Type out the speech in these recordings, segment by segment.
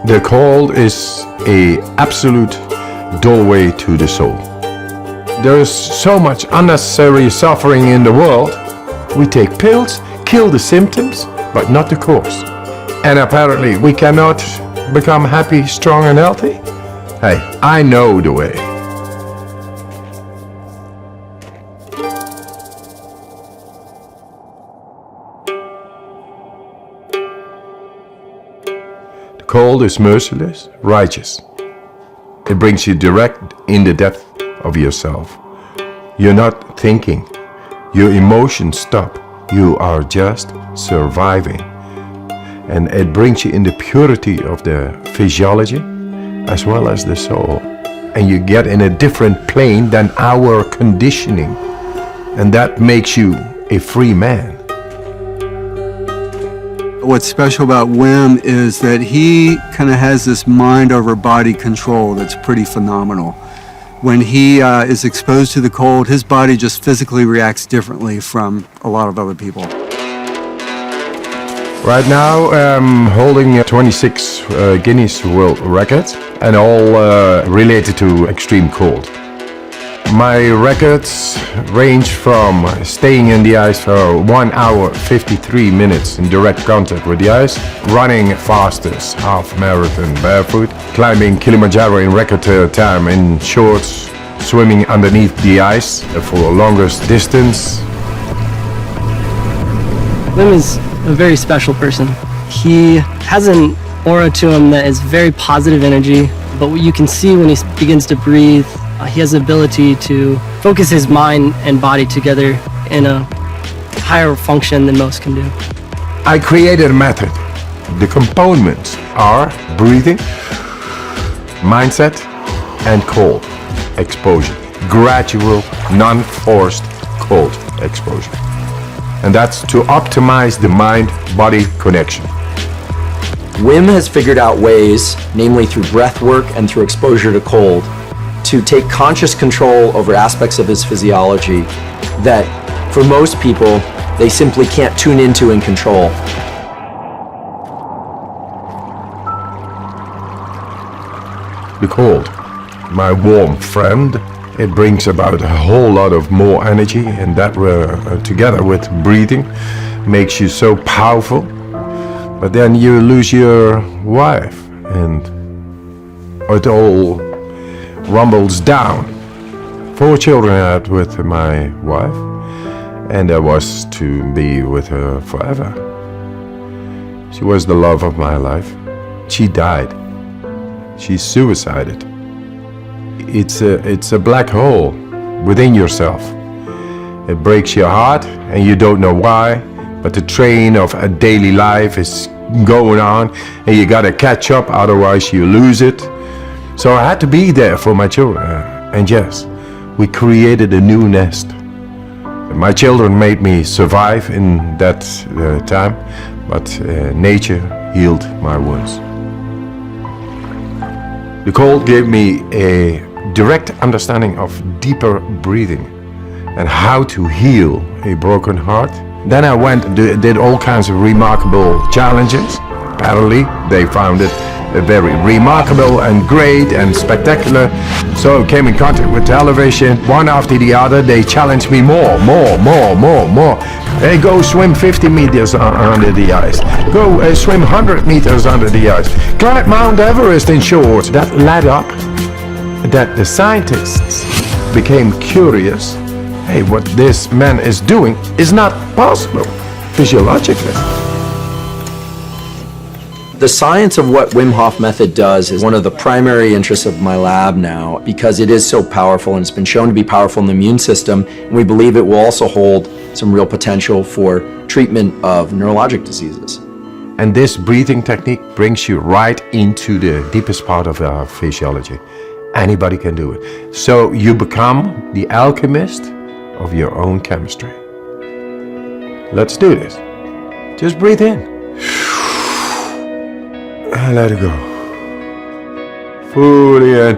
The cold is an absolute doorway to the soul. There is so much unnecessary suffering in the world. We take pills, kill the symptoms, but not the cause. And apparently we cannot become happy, strong and healthy? Hey, I know the way. The cold is merciless, righteous. It brings you direct in the depth of yourself. You're not thinking. Your emotions stop. You are just surviving. And it brings you in the purity of the physiology as well as the soul. And you get in a different plane than our conditioning. And that makes you a free man. What's special about Wim is that he kind of has this mind over body control that's pretty phenomenal. When he is exposed to the cold, his body just physically reacts differently from a lot of other people. Right now I'm holding 26 Guinness World Records and all related to extreme cold. My records range from staying in the ice for 1 hour 53 minutes in direct contact with the ice, running fastest half marathon barefoot, climbing Kilimanjaro in record time in shorts, swimming underneath the ice for longest distance. Wim is a very special person. He has an aura to him that is very positive energy, but what you can see when he begins to breathe, he has the ability to focus his mind and body together in a higher function than most can do. I created a method. The components are breathing, mindset, and cold exposure. Gradual, non-forced cold exposure. And that's to optimize the mind-body connection. Wim has figured out ways, namely through breath work and through exposure to cold, to take conscious control over aspects of his physiology that, for most people, they simply can't tune into and control. The cold, my warm friend, it brings about a whole lot of more energy, and that together with breathing makes you so powerful. But then you lose your wife and it all rumbles down. 4 children I had with my wife, and I was to be with her forever. She was the love of my life. She died. She suicided. It's a black hole within yourself. It breaks your heart and you don't know why, but the train of a daily life is going on and you gotta catch up, otherwise you lose it. So I had to be there for my children, and yes, we created a new nest. My children made me survive in that time, but nature healed my wounds. The cold gave me a direct understanding of deeper breathing and how to heal a broken heart. Then I went and did all kinds of remarkable challenges. Apparently, they found it very remarkable and great and spectacular. So I came in contact with television. One after the other, they challenged me more. Hey, go swim 50 meters under the ice. Go swim 100 meters under the ice. Climb Mount Everest in shorts. That led up that the scientists became curious. Hey, what this man is doing is not possible physiologically. The science of what Wim Hof method does is one of the primary interests of my lab now, because it is so powerful and it's been shown to be powerful in the immune system, and we believe it will also hold some real potential for treatment of neurologic diseases. And this breathing technique brings you right into the deepest part of our physiology. Anybody can do it. So you become the alchemist of your own chemistry. Let's do this. Just breathe in. And let it go. Fully in.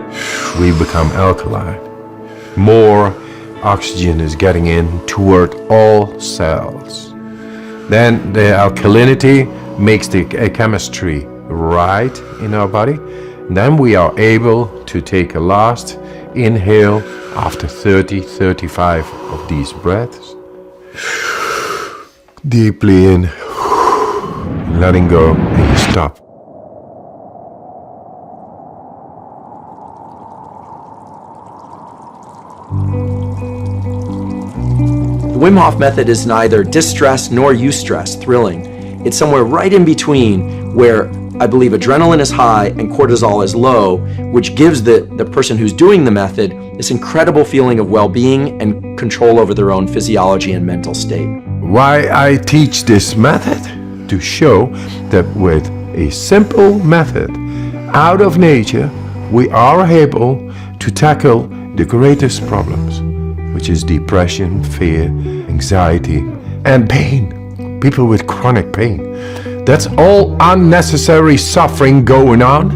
We become alkaline. More oxygen is getting in toward all cells. Then the alkalinity makes the chemistry right in our body. Then we are able to take a last inhale after 35 of these breaths. Deeply in, letting go, and you stop. The Wim Hof method is neither distress nor eustress, thrilling. It's somewhere right in between where I believe adrenaline is high and cortisol is low, which gives the person who's doing the method this incredible feeling of well-being and control over their own physiology and mental state. Why I teach this method? To show that with a simple method out of nature, we are able to tackle the greatest problems, which is depression, fear, anxiety, and pain. People with chronic pain. That's all unnecessary suffering going on,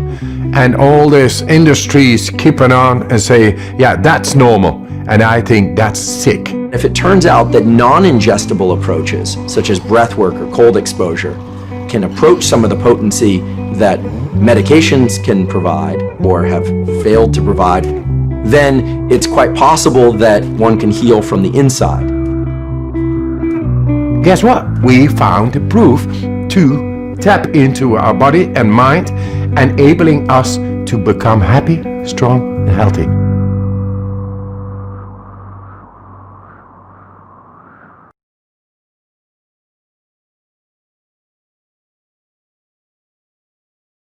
and all these industries keeping on and say, yeah, that's normal, and I think that's sick. If it turns out that non-ingestible approaches, such as breath work or cold exposure, can approach some of the potency that medications can provide or have failed to provide, then it's quite possible that one can heal from the inside. Guess what? We found the proof to tap into our body and mind, enabling us to become happy, strong, and healthy.